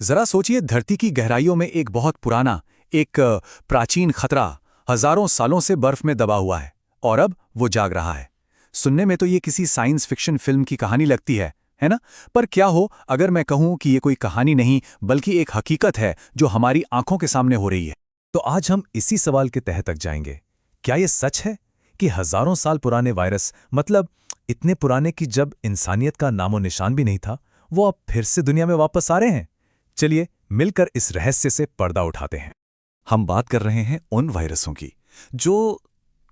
जरा सोचिए, धरती की गहराइयों में एक बहुत पुराना, एक प्राचीन खतरा हजारों सालों से बर्फ में दबा हुआ है और अब वो जाग रहा है। सुनने में तो ये किसी साइंस फिक्शन फिल्म की कहानी लगती है ना? पर क्या हो अगर मैं कहूं कि ये कोई कहानी नहीं बल्कि एक हकीकत है जो हमारी आंखों के सामने हो रही है। तो आज हम इसी सवाल के तह तक जाएंगे। क्या ये सच है कि हजारों साल पुराने वायरस, मतलब इतने पुराने कि जब इंसानियत का नामो निशान भी नहीं था, वो अब फिर से दुनिया में वापस आ रहे हैं? चलिए मिलकर इस रहस्य से पर्दा उठाते हैं। हम बात कर रहे हैं उन वायरसों की जो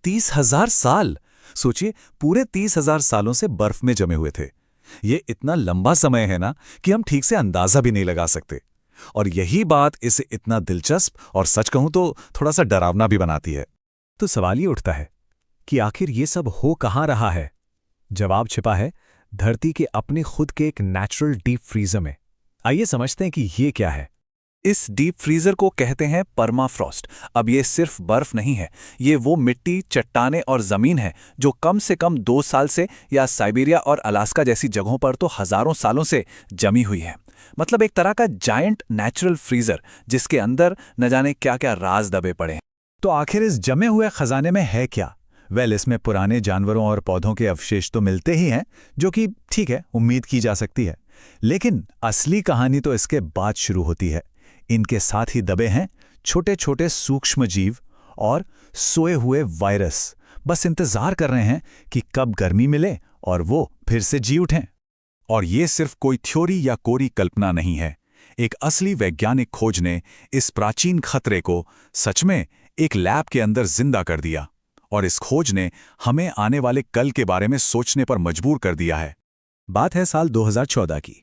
30,000 साल, सोचिए, पूरे 30,000 सालों से बर्फ में जमे हुए थे। ये इतना लंबा समय है ना कि हम ठीक से अंदाजा भी नहीं लगा सकते। और यही बात इसे इतना दिलचस्प और सच कहूं तो थोड़ा सा डरावना भी बनाती है। तो सवाल ये उठता है कि आखिर ये सब हो कहाँ रहा है? जवाब छिपा है धरती के अपने खुद के एक नेचुरल डीप फ्रीजर में। आइए समझते हैं कि ये क्या है। इस डीप फ्रीजर को कहते हैं परमाफ्रॉस्ट। अब ये सिर्फ बर्फ नहीं है, ये वो मिट्टी, चट्टाने और जमीन है जो कम से कम 2 साल से, या साइबेरिया और अलास्का जैसी जगहों पर तो हजारों सालों से जमी हुई है। मतलब एक तरह का जायंट नेचुरल फ्रीजर जिसके अंदर न जाने क्या क्या राज दबे पड़े हैं। तो आखिर इस जमे हुए खजाने में है क्या? इसमें पुराने जानवरों और पौधों के अवशेष तो मिलते ही हैं, जो कि ठीक है, उम्मीद की जा सकती है। लेकिन असली कहानी तो इसके बाद शुरू होती है। इनके साथ ही दबे हैं छोटे छोटे सूक्ष्म जीव और सोए हुए वायरस, बस इंतजार कर रहे हैं कि कब गर्मी मिले और वो फिर से जी उठें। और ये सिर्फ कोई थ्योरी या कोरी कल्पना नहीं है। एक असली वैज्ञानिक खोज ने इस प्राचीन खतरे को सच में एक लैब के अंदर जिंदा कर दिया। और इस खोज ने हमें आने वाले कल के बारे में सोचने पर मजबूर कर दिया है। बात है साल 2014 की।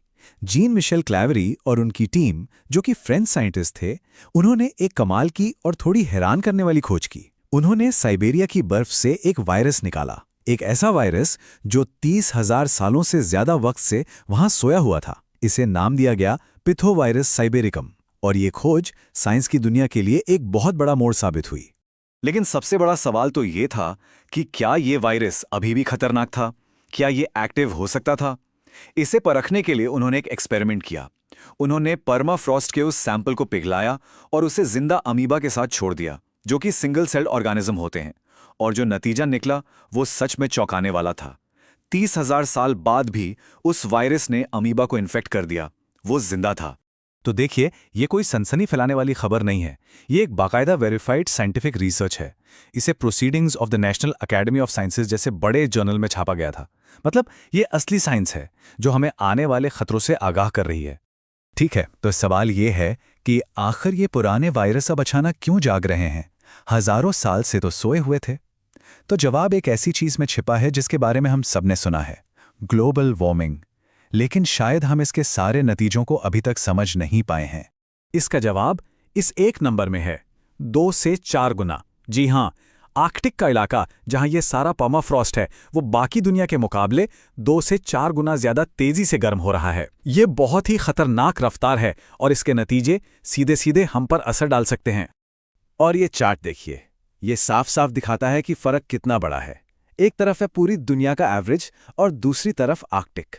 जीन मिशेल क्लैवेरी और उनकी टीम, जो कि फ्रेंच साइंटिस्ट थे, उन्होंने एक कमाल की और थोड़ी हैरान करने वाली खोज की। उन्होंने साइबेरिया की बर्फ से एक वायरस निकाला, एक ऐसा वायरस जो 30,000 सालों से ज्यादा वक्त से वहां सोया हुआ था। इसे नाम दिया गया पिथोवायरस साइबेरिकम। और ये खोज साइंस की दुनिया के लिए एक बहुत बड़ा मोड़ साबित हुई। लेकिन सबसे बड़ा सवाल तो ये था कि क्या ये वायरस अभी भी खतरनाक था? क्या ये एक्टिव हो सकता था? इसे परखने के लिए उन्होंने एक एक्सपेरिमेंट किया। उन्होंने परमाफ्रॉस्ट के उस सैंपल को पिघलाया और उसे जिंदा अमीबा के साथ छोड़ दिया, जो कि सिंगल सेल्ड ऑर्गेनिज्म होते हैं। और जो नतीजा निकला वो सच में चौंकाने वाला था। 30,000 साल बाद भी उस वायरस ने अमीबा को इन्फेक्ट कर दिया। वो जिंदा था। तो देखिए, ये कोई सनसनी फैलाने वाली खबर नहीं है। ये एक बाकायदा वेरीफाइड साइंटिफिक रिसर्च है। इसे proceedings of the national academy of sciences जैसे बड़े जर्नल में छापा गया था। मतलब ये असली साइंस है जो हमें आने वाले खतरों से आगाह कर रही है। ठीक है, तो सवाल ये है कि आखिर ये पुराने वायरस अब अचानक क्यों जाग रहे हैं? हजारों साल से तो सोए हुए थे। तो जवाब एक ऐसी चीज में छिपा है जिसके बारे में हम सबने सुना है, ग्लोबल वार्मिंग। लेकिन शायद हम इसके सारे नतीजों को अभी तक समझ नहीं पाए हैं। इसका जवाब इस एक नंबर में है, 2 से 4 गुना। जी हां, आर्कटिक का इलाका जहां ये सारा परमाफ्रॉस्ट है, वो बाकी दुनिया के मुकाबले 2 से 4 गुना ज्यादा तेजी से गर्म हो रहा है। ये बहुत ही खतरनाक रफ्तार है और इसके नतीजे सीधे सीधे हम पर असर डाल सकते हैं। और ये चार्ट देखिए, ये साफ साफ दिखाता है कि फर्क कितना बड़ा है। एक तरफ है पूरी दुनिया का एवरेज और दूसरी तरफ आर्कटिक।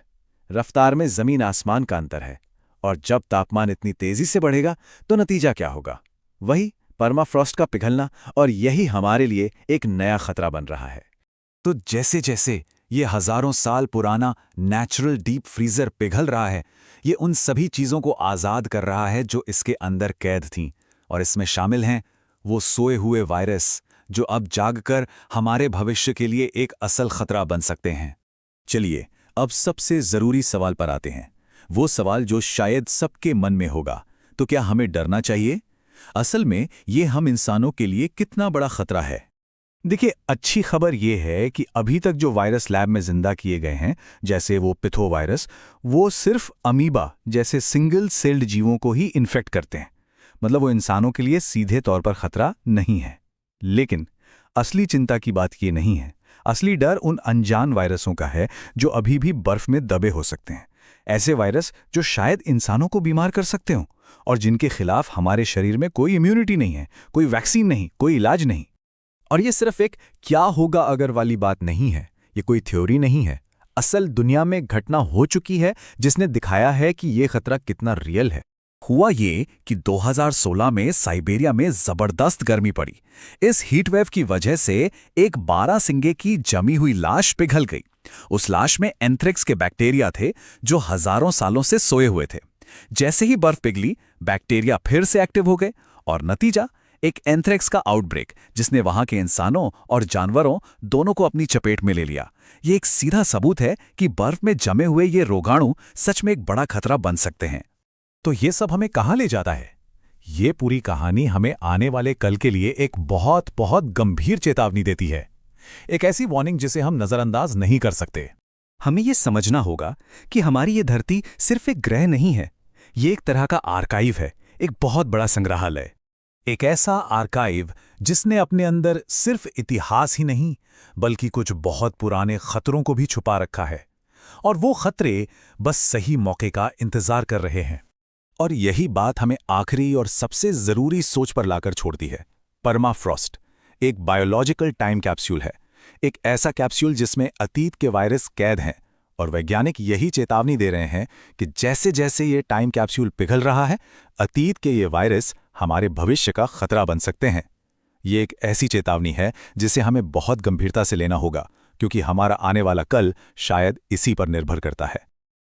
रफ्तार में जमीन आसमान का अंतर है। और जब तापमान इतनी तेजी से बढ़ेगा तो नतीजा क्या होगा? वही परमाफ्रॉस्ट का पिघलना। और यही हमारे लिए एक नया खतरा बन रहा है। तो जैसे जैसे ये हजारों साल पुराना नेचुरल डीप फ्रीजर पिघल रहा है, ये उन सभी चीजों को आजाद कर रहा है जो इसके अंदर कैद थीं। और इसमें शामिल हैं वो सोए हुए वायरस जो अब जागकर हमारे भविष्य के लिए एक असल खतरा बन सकते हैं। चलिए अब सबसे जरूरी सवाल पर आते हैं, वो सवाल जो शायद सबके मन में होगा। तो क्या हमें डरना चाहिए? असल में ये हम इंसानों के लिए कितना बड़ा खतरा है? देखिए, अच्छी खबर यह है कि अभी तक जो वायरस लैब में जिंदा किए गए हैं, जैसे वो पिथो वायरस, वो सिर्फ अमीबा जैसे सिंगल सेल्ड जीवों को ही इन्फेक्ट करते हैं। मतलब वो इंसानों के लिए सीधे तौर पर खतरा नहीं है। लेकिन असली चिंता की बात ये नहीं है। असली डर उन अनजान वायरसों का है जो अभी भी बर्फ में दबे हो सकते हैं। ऐसे वायरस जो शायद इंसानों को बीमार कर सकते हों और जिनके खिलाफ हमारे शरीर में कोई इम्यूनिटी नहीं है, कोई वैक्सीन नहीं, कोई इलाज नहीं। और ये सिर्फ एक क्या होगा अगर वाली बात नहीं है, ये कोई थ्योरी नहीं है। असल दुनिया में घटना हो चुकी है जिसने दिखाया है कि ये खतरा कितना रियल है। हुआ ये कि 2016 में साइबेरिया में जबरदस्त गर्मी पड़ी। इस हीट वेव की वजह से एक 12 सिंगे की जमी हुई लाश पिघल गई। उस लाश में एंथ्रेक्स के बैक्टीरिया थे जो हजारों सालों से सोए हुए थे। जैसे ही बर्फ पिघली, बैक्टीरिया फिर से एक्टिव हो गए और नतीजा एक एंथ्रेक्स का आउटब्रेक, जिसने वहां के इंसानों और जानवरों दोनों को अपनी चपेट में ले लिया। ये एक सीधा सबूत है कि बर्फ में जमे हुए ये रोगाणु सच में एक बड़ा खतरा बन सकते हैं। तो ये सब हमें कहाँ ले जाता है? ये पूरी कहानी हमें आने वाले कल के लिए एक बहुत बहुत गंभीर चेतावनी देती है। एक ऐसी वार्निंग जिसे हम नजरअंदाज नहीं कर सकते। हमें ये समझना होगा कि हमारी ये धरती सिर्फ एक ग्रह नहीं है, ये एक तरह का आर्काइव है, एक बहुत बड़ा संग्रहालय। एक ऐसा आर्काइव जिसने अपने अंदर सिर्फ इतिहास ही नहीं बल्कि कुछ बहुत पुराने खतरों को भी छुपा रखा है, और वो खतरे बस सही मौके का इंतजार कर रहे हैं। और यही बात हमें आखिरी और सबसे जरूरी सोच पर लाकर छोड़ती है। परमाफ्रॉस्ट एक बायोलॉजिकल टाइम कैप्सूल है, एक ऐसा कैप्सूल जिसमें अतीत के वायरस कैद हैं, और वैज्ञानिक यही चेतावनी दे रहे हैं कि जैसे जैसे ये टाइम कैप्सूल पिघल रहा है, अतीत के ये वायरस हमारे भविष्य का खतरा बन सकते हैं। ये एक ऐसी चेतावनी है जिसे हमें बहुत गंभीरता से लेना होगा, क्योंकि हमारा आने वाला कल शायद इसी पर निर्भर करता है।